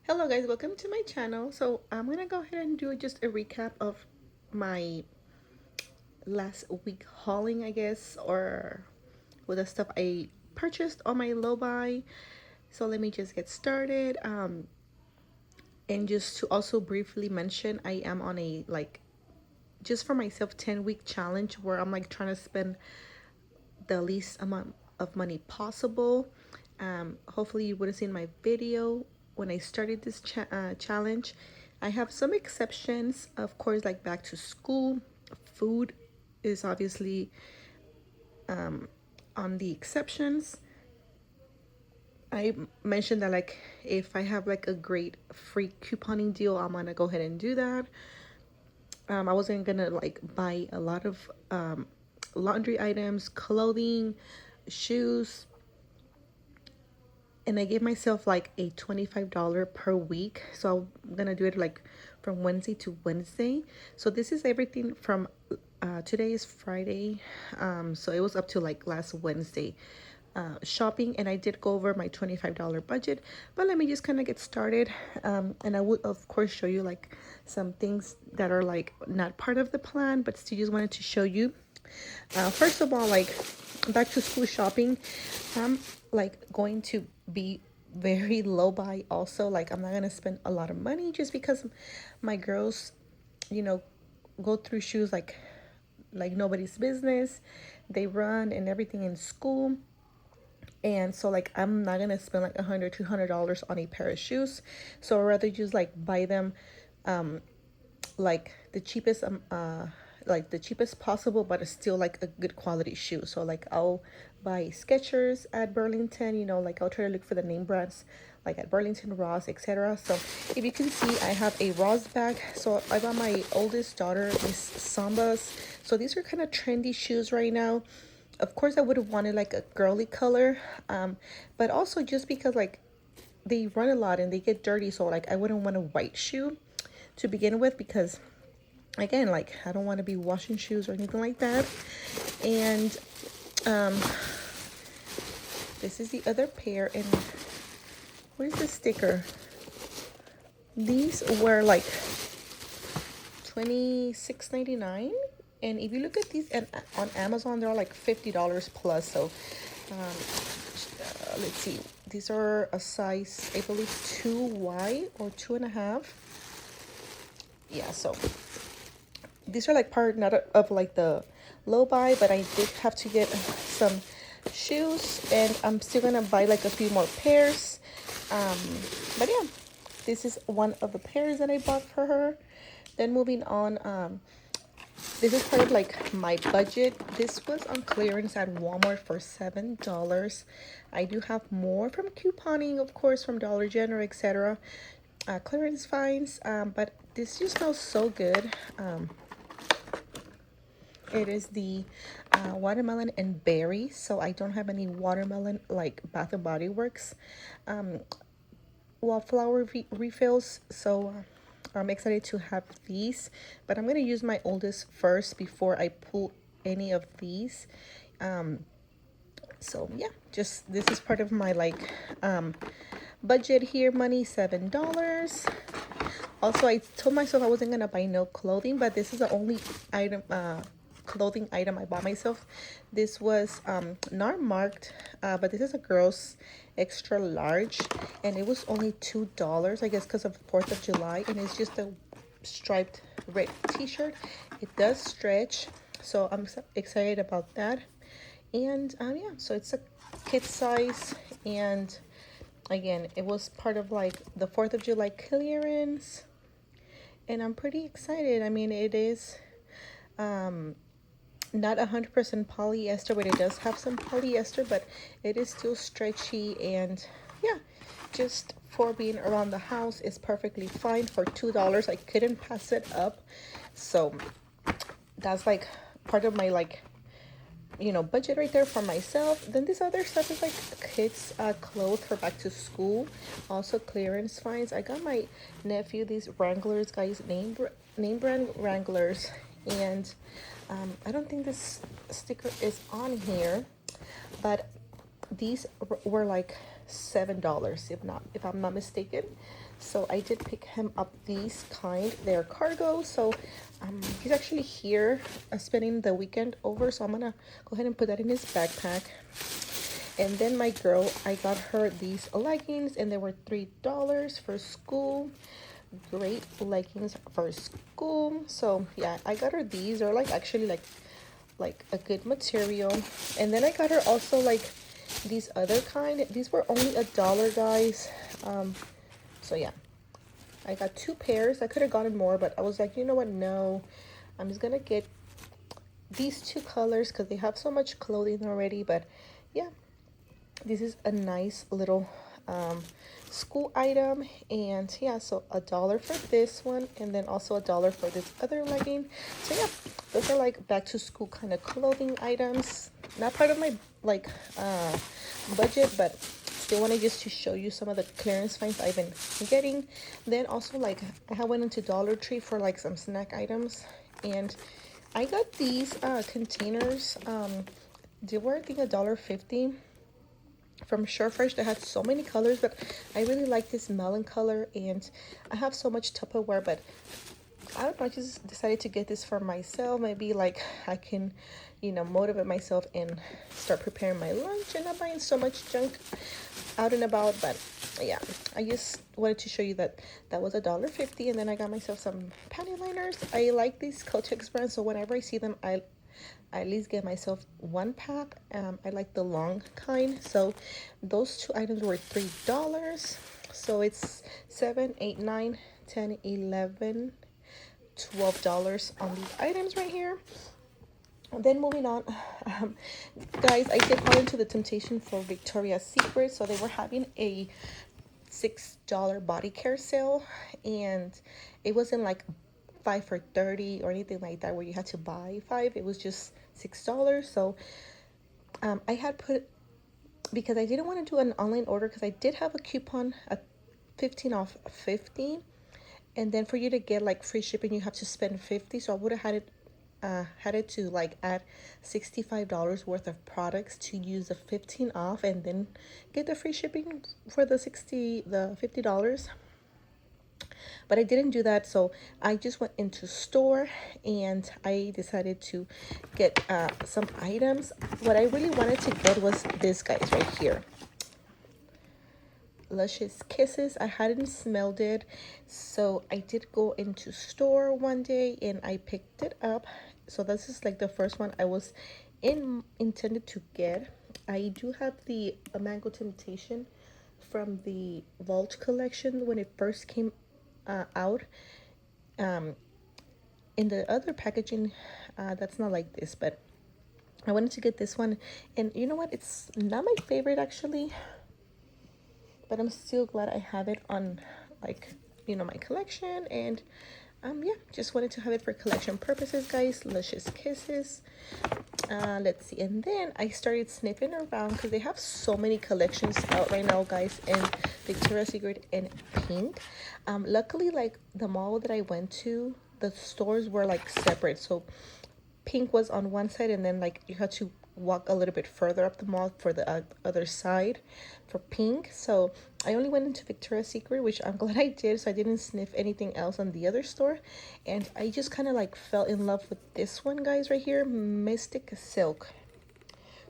Hello guys, welcome to my channel. So I'm gonna go ahead and do just a recap of my last week hauling, I guess, or with the stuff I purchased on my low buy. So let me just get started. And just to also briefly mention, I am on a just for myself 10-week challenge where I'm like trying to spend the least amount of money possible. Hopefully you would have seen my video when I started this challenge. I have some exceptions, of course, like back to school. Food is obviously on the exceptions. I mentioned that like if I have like a great free couponing deal, I'm gonna go ahead and do that. I wasn't gonna like buy a lot of laundry items, clothing, shoes, and I gave myself like a $25 per week. So I'm gonna do it like from Wednesday to Wednesday. So this is everything from today is Friday. So it was up to like last Wednesday shopping, and I did go over my $25 budget. But let me just kind of get started. And I would of course show you like some things that are like not part of the plan, but still just wanted to show you. First of all, like back to school shopping, I'm like going to be very low buy also. Like I'm not gonna spend a lot of money just because my girls, you know, go through shoes like nobody's business. They run and everything in school. And so like I'm not gonna spend like $100 $200 on a pair of shoes. So I'd rather just like buy them like the cheapest like the cheapest possible, but it's still like a good quality shoe. So like I'll buy Skechers at Burlington, like I'll try to look for the name brands like at Burlington, Ross, etc. So if you can see, I have a Ross bag. So I got my oldest daughter these Sambas. So these are kind of trendy shoes right now. Of course I would have wanted like a girly color, but also just because like they run a lot and they get dirty, so like I wouldn't want a white shoe to begin with, because again, like I don't want to be washing shoes or anything like that. And this is the other pair. And where's the sticker? These were like $26.99, and if you look at these and on Amazon, they're like $50 plus. So let's see, these are a size, I believe, 2Y or 2.5. Yeah, so these are like part not of like the low buy, but I did have to get some shoes, and I'm still gonna buy like a few more pairs. But yeah, this is one of the pairs that I bought for her. Then moving on, this is part of like my budget. This was on clearance at Walmart for $7. I do have more from couponing, of course, from Dollar General, etc. Clearance finds, but this just smells so good. It is the watermelon and berry. So I don't have any watermelon like Bath and Body Works wallflower refills. So I'm excited to have these, but I'm going to use my oldest first before I pull any of these. So yeah, just this is part of my like budget here, money, $7. Also, I told myself I wasn't gonna buy no clothing, but this is the only item clothing item I bought myself. This was not marked, but this is a girl's extra large, and it was only $2, I guess, because of 4th of July. And it's just a striped red t-shirt. It does stretch, so I'm excited about that. And yeah, so it's a kid size, and again, it was part of like the 4th of July clearance, and I'm pretty excited. I mean, it is not 100% polyester, but it does have some polyester, but it is still stretchy. And yeah, just for being around the house is perfectly fine for $2. I couldn't pass it up. So that's like part of my like budget right there for myself. Then this other stuff is like kids clothes for back to school, also clearance finds. I got my nephew these Wranglers, guys, name brand Wranglers. And I don't think this sticker is on here, but these were like $7 if I'm not mistaken. So I did pick him up these kind. They're cargo. So he's actually here spending the weekend over. So I'm gonna go ahead and put that in his backpack. And then my girl, I got her these leggings, and they were $3 for school. Great leggings for school. So yeah, I got her these. They're like actually like a good material. And then I got her also like these other kind. These were only $1, guys. So yeah, I got 2 pairs. I could have gotten more, but I was like, you know what, no, I'm just gonna get these 2 colors because they have so much clothing already. But yeah, this is a nice little school item. And yeah, so $1 for this one, and then also $1 for this other legging. So yeah, those are like back to school kind of clothing items, not part of my like budget, but still wanted just to show you some of the clearance finds I've been getting. Then also like I went into Dollar Tree for like some snack items, and I got these containers. They were I think $1.50 from Surefresh. That had so many colors, but I really like this melon color, and I have so much Tupperware, but I don't know, I just decided to get this for myself. Maybe like I can, you know, motivate myself and start preparing my lunch and not buying so much junk out and about. But yeah, I just wanted to show you that that was $1.50. And then I got myself some panty liners. I like these Kotex brands, so whenever I see them, I at least get myself 1 pack. I like the long kind. So those 2 items were $3. So it's 7, 8, 9, 10, 11, $12 on these items right here. And then moving on, guys, I did fall into the temptation for Victoria's Secret. So they were having a $6 body care sale, and it wasn't like 5 for 30 or anything like that where you had to buy 5. It was just $6. So I had put, because I didn't want to do an online order, because I did have a coupon at 15 off 50, and then for you to get like free shipping you have to spend 50. So I would have had it to like add $65 worth of products to use the 15 off and then get the free shipping for the $50. But I didn't do that, so I just went into store and I decided to get some items. What I really wanted to get was this, guys, right here, Luscious Kisses. I hadn't smelled it, so I did go into store one day and I picked it up. So this is like the first one I was intended to get. I do have the Mango Temptation from the Vault collection when it first came out. In the other packaging, that's not like this, but I wanted to get this one. And you know what, it's not my favorite actually, but I'm still glad I have it on, like, you know, my collection. And yeah, just wanted to have it for collection purposes, guys. Luscious Kisses. Let's see. And then I started sniffing around because they have so many collections out right now, guys, in Victoria's Secret and Pink. Luckily, like, the mall that I went to, the stores were like separate. So Pink was on one side, and then like you had to walk a little bit further up the mall for the other side for Pink. So I only went into Victoria's Secret, which I'm glad I did, so I didn't sniff anything else on the other store. And I just kind of like fell in love with this one, guys, right here, Mystic Silk.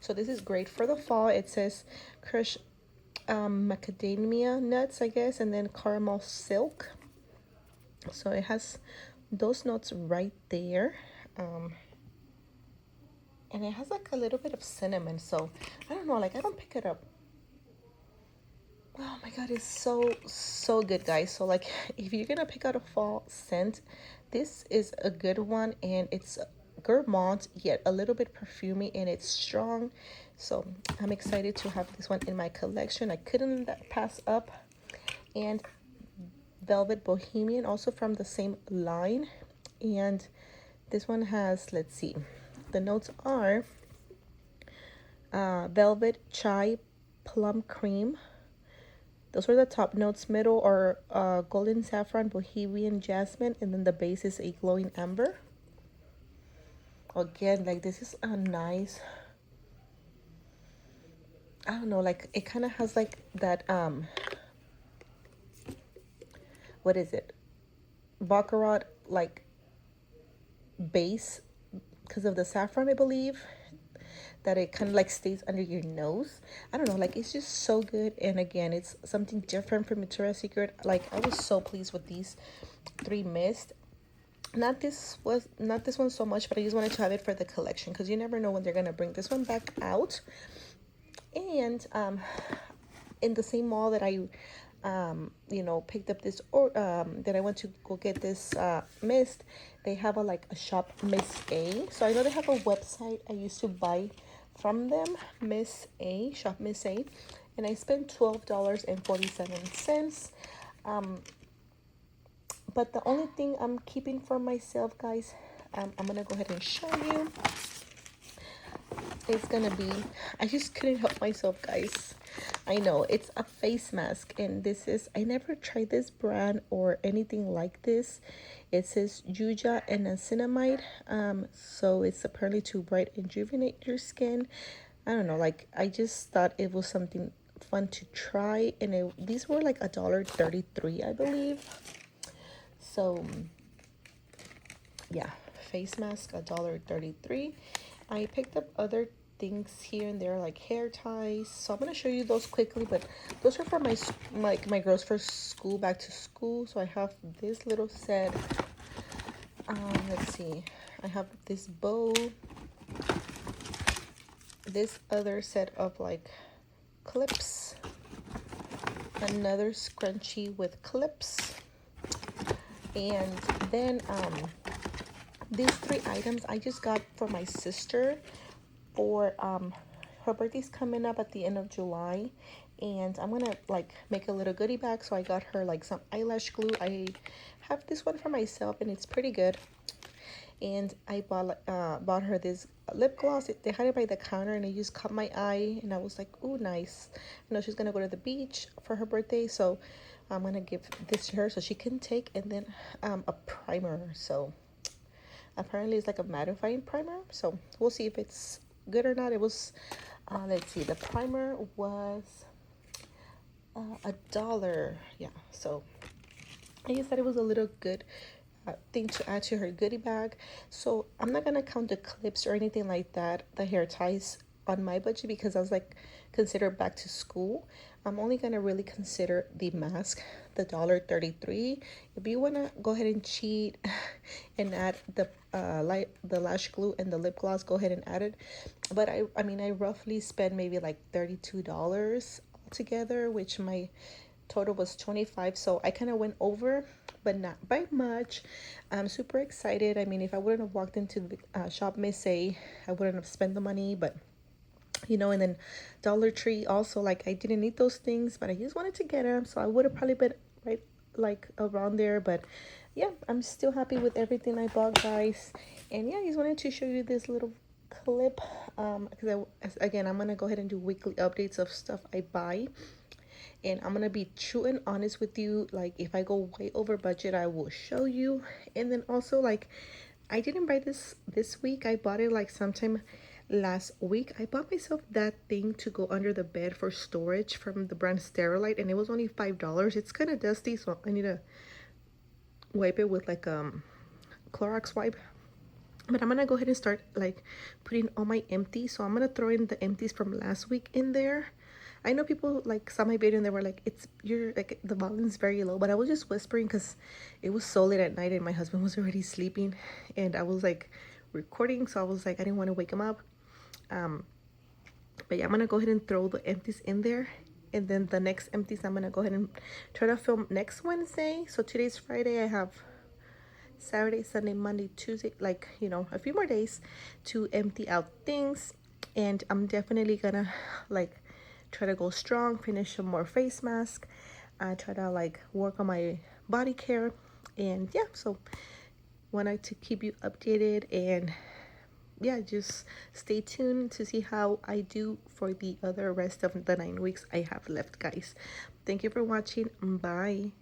So this is great for the fall. It says crushed macadamia nuts, I guess, and then caramel silk. So it has those notes right there. And it has like a little bit of cinnamon, so I don't know, like, I don't pick it up. Oh my god, it's so good, guys. So like, if you're gonna pick out a fall scent, this is a good one. And it's gourmand yet a little bit perfumey, and it's strong. So I'm excited to have this one in my collection. I couldn't pass up. And Velvet Bohemian, also from the same line. And this one has, let's see, the notes are velvet, chai, plum cream. Those were the top notes. Middle are golden saffron, bohemian, jasmine, and then the base is a glowing amber. Again, like, this is a nice I don't know, like it kind of has like that what is it, baccarat like base, because of the saffron, I believe, that it kind of like stays under your nose. I don't know, like it's just so good. And again, it's something different from Victoria's Secret. Like I was so pleased with these three mist. Not this one so much, but I just wanted to have it for the collection because you never know when they're gonna bring this one back out. And in the same mall that I picked up this, or that I went to go get this mist, they have a like a shop Miss A. So I know they have a website I used to buy from them, Miss A, shop Miss A, and I spent $12.47. But the only thing I'm keeping for myself, guys, I'm gonna go ahead and show you. It's gonna be, I just couldn't help myself, guys. I know it's a face mask, and this is, I never tried this brand or anything like this. It says Yuja and niacinamide. So it's apparently to bright and rejuvenate your skin. I don't know, like I just thought it was something fun to try, and these were like $1.33, I believe. So yeah, face mask $1.33. I picked up other things here and there like hair ties, so I'm gonna show you those quickly. But those are for my girls for school, back to school. So I have this little set. Let's see, I have this bow, this other set of like clips, another scrunchie with clips, and then these three items I just got for my sister for her birthday's coming up at the end of July, and I'm gonna like make a little goodie bag. So I got her like some eyelash glue. I have this one for myself and it's pretty good. And I bought her this lip gloss. They had it by the counter and it just caught my eye, and I was like, oh nice. You know, she's gonna go to the beach for her birthday, so I'm gonna give this to her so she can take. And then a primer. So apparently it's like a mattifying primer, so we'll see if it's good or not. It was let's see, the primer was $1. Yeah, so I just thought it was a little good thing to add to her goodie bag. So I'm not gonna count the clips or anything like that, the hair ties, on my budget, because I was like, consider back to school. I'm only gonna really consider the mask, the $1.33. If you wanna go ahead and cheat and add the the lash glue and the lip gloss, go ahead and add it. But I mean, I roughly spent maybe like $32 altogether, which my total was 25. So I kind of went over, but not by much. I'm super excited. I mean, if I wouldn't have walked into the shop Miss A, I wouldn't have spent the money. But you know, and then Dollar Tree also, like I didn't need those things, but I just wanted to get them, so I would have probably been right like around there. But yeah, I'm still happy with everything I bought, guys. And yeah, I just wanted to show you this little clip, because again, I'm gonna go ahead and do weekly updates of stuff I buy, and I'm gonna be true and honest with you. Like if I go way over budget, I will show you. And then also, like, I didn't buy this week, I bought it like sometime last week. I bought myself that thing to go under the bed for storage from the brand Sterilite, and it was only $5. It's kind of dusty, so I need to wipe it with like Clorox wipe. But I'm gonna go ahead and start like putting all my empties. So I'm gonna throw in the empties from last week in there. I know people like saw my video and they were like, it's, you're like, the volume's very low, but I was just whispering because it was so late at night and my husband was already sleeping, and I was like recording, so I was like, I didn't want to wake him up. But yeah, I'm gonna go ahead and throw the empties in there, and then the next empties I'm gonna go ahead and try to film next Wednesday. So today's Friday, I have Saturday, Sunday, Monday, Tuesday, like, you know, a few more days to empty out things. And I'm definitely gonna like try to go strong, finish some more face mask, try to like work on my body care. And yeah, so wanted to keep you updated, and yeah, just stay tuned to see how I do for the other rest of the 9 weeks I have left, guys. Thank you for watching. Bye.